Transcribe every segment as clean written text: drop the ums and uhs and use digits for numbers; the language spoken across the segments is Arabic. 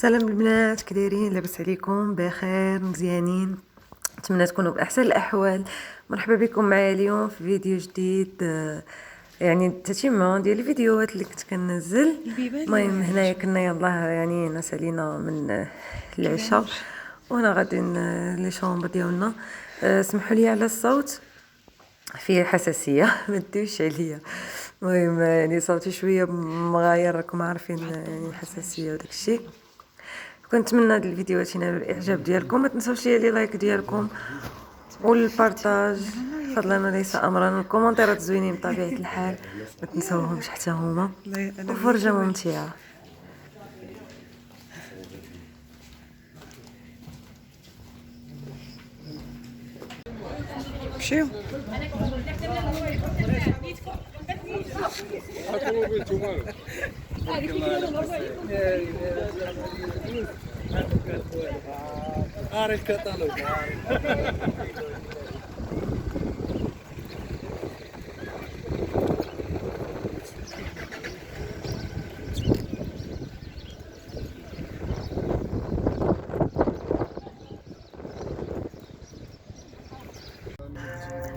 سلام البنات، كدايرين؟ لاباس عليكم؟ بخير؟ مزيانين؟ نتمنى تكونوا باحسن الاحوال. مرحبا بكم معايا اليوم في فيديو جديد، يعني التتمه ديال الفيديوهات اللي كنت كننزل. المهم هنايا كنا يلاه يعني ناس علينا من العشاء، وانا غاديين لي شومبر ديالنا. سمحوا لي على الصوت، فيه حساسيه ما تديوش عليا. المهم يعني صوتي شويه مغاير، راكم عارفين يعني الحساسيه وداك الشيء. كنتمنى هاد الفيديوهات ينالوا الاعجاب ديالكم. ما تنساوش لي لايك ديالكم والبارطاج فضلا وليس امرا. الكومونتيرات زوينين بطبيعه الحال، ما تنساوهمش حتى هما، وفرجه ممتعه. مشيو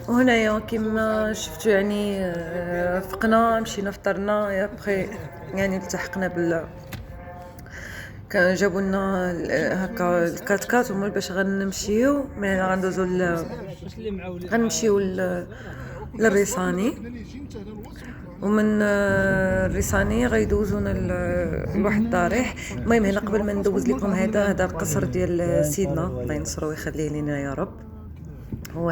وهنايا كما شفتوا يعني فقنا، مشينا فطرنا يا بخي، يعني التحقنا كان جابوا لنا هكا الكاتكات ومول باش غنمشيو، مي غندوزو غنمشيو للريساني، ومن الريساني غيدوزونا لواحد الضريح. المهم هنا قبل ما ندوز لكم هذا القصر ديال سيدنا، الله ينصرو ويخليه لينا يا رب. هو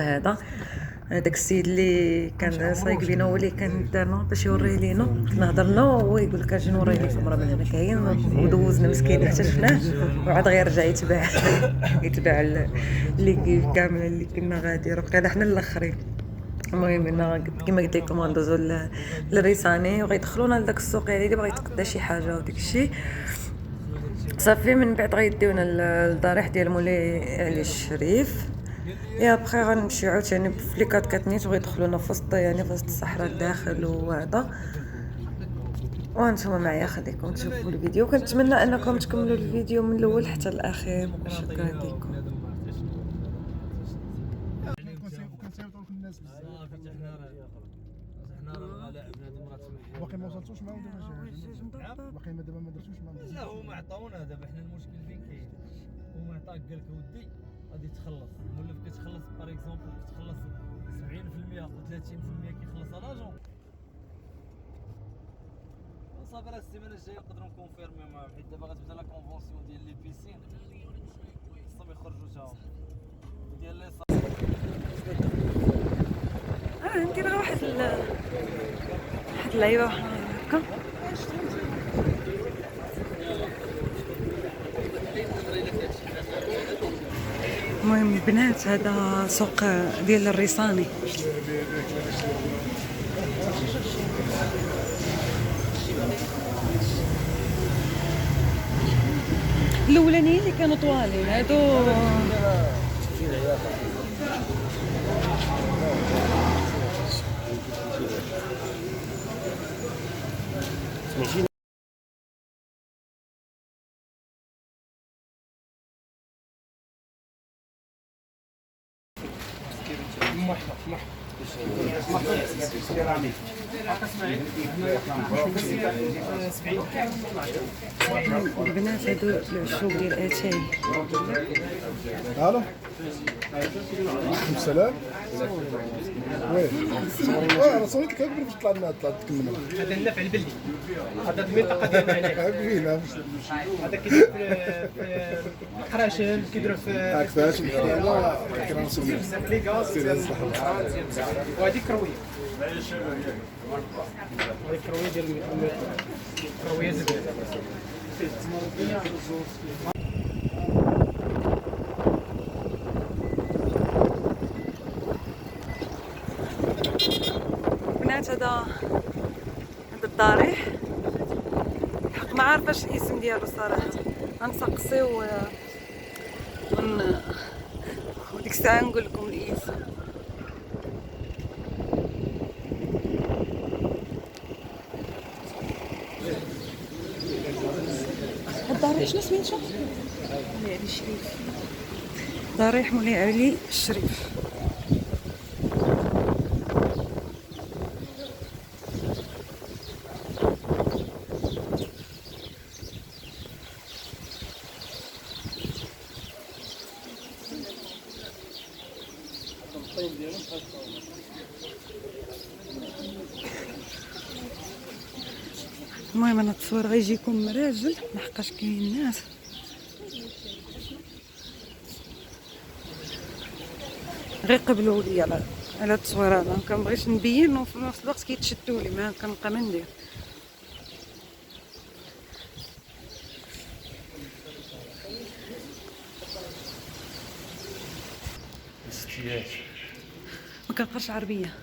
هذاك السيد اللي كان صايق بينا هو اللي كان دارنا باش يوريه لينا. كنا هضرنا وهو يقول لك اجي نوري لكم، راه من هنا كاين، ودوزنا مسكين حتى شفناه، وعاد غير رجع يتبع اللي كامله اللي كنا غادي، بقينا حنا الاخرين. المهم هنا كما قلت لكم غندوزو للريساني، وغيدخلونا لداك السوق يعني اللي باغي يتقدى شي حاجه وداك الشيء. صافي من بعد غيديونا للضريح ديال مولاي علي الشريف. يا بخي غنمشيو عاوتاني في لي كاتنيت وغيدخلونا في وسط يعني في وسط الصحراء الداخل وهذا. وانتم معايا خليكم تشوفوا الفيديو، كنتمنى انكم تكملوا الفيديو من الاول حتى الاخير. شكرا لكم. باقي ما وصلتوش معاهم دابا، باقي دابا ما درتوش معاهم. لا هما عطاونا دابا، حنا المشكل فين كاين؟ هما عطاك قال لك اودي غادي تخلص، مولف كتخلص باغ اكزومبل كتخلص 70% و 30% كيخلص لاجون. صافي راه السيمانه الجايه نقدروا نكونفيرميو معاهم، حيت دابا غتبدا لا كونفونسيون ديال لي بيسين خصهم يخرجوا تا هما ديال لي ندير واحد اللعيبه هكا. المهم البنات هذا سوق ديال الريساني. الاولانيين اللي كانوا طوالين هادو البنات هادو العشوب ديال اتاي. الو السلام. وين راه صويت لك باش تطلع لنا تكمل. هذا النفع البلدي، هذا المنطقه ديالنا هنايا. هذا كيدير في القراشن، كيديروا في كيفاش يلاه كنوصل لي غاز، وهذه كرويه. هذه كرويه ديال كرويه زبده. بنات هذا الضريح الحق ما عارفاش الاسم ديالو صراحه، غنسقسيو وديك الساعه نقول لكم الاسم. الضريح شنو سميتو؟ مولاي علي الشريف. ضريح مولاي علي الشريف. المهم انا التصوير غيجيكم مراجل لحقاش كاين ناس. غير قبلوا لي على التصوير هذا، ما كنبغيش نبين وفي نفس الوقت كيتشدوا لي، ما كنبقى ما ندير. ما كنقراش العربيه،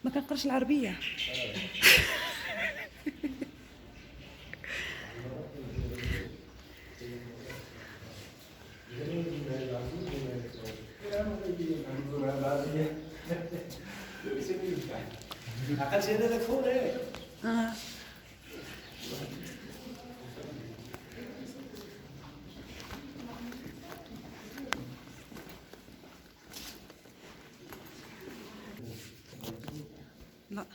ما كنقراش العربيه. عقلتي انا داك خونا لا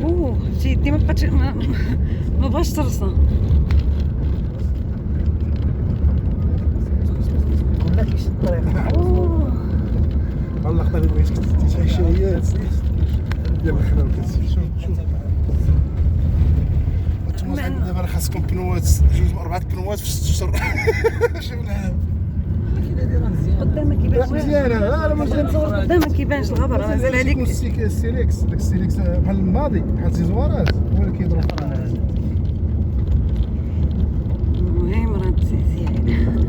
اوه جيتي ما بقاتش ما بغاش ترسم. قلنا كيش الطريقه اوه والله خطر بغيت تعيش هي ديال الخدمه شوف انتم دابا راه خاصكم بنوات 4 بنوات في 6 اشهر. شوف العام قدامك كيبانش مزيانه لا مزيان تصور قدامك كيبانش الغبر مازال عليك. السيليكس داك السيليكس بحال الماضي بحال زيزوارات هو اللي كيضرب في الراس. المهم راه مزيان.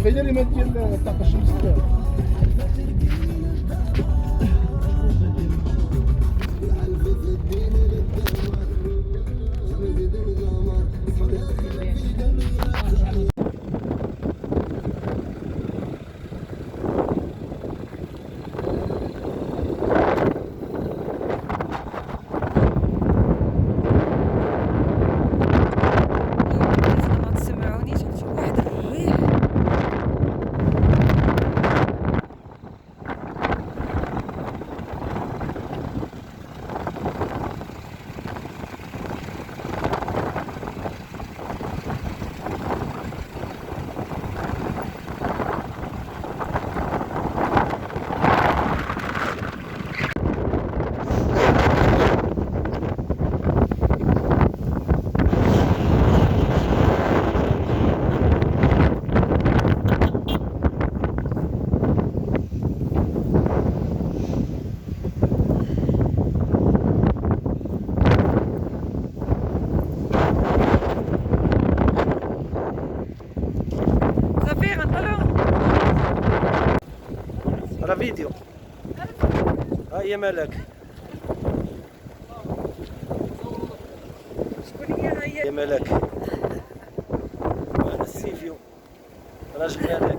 الفائده اللي ما ديال الطاقه الشمسيه. ما تسمعونيش نشوف واحد الريح. صافي غنطلعو. راه فيديو. ها هي مالك. شكون هي؟ ها هي هي مالك. هذا السيفيو. راه جبنا لك.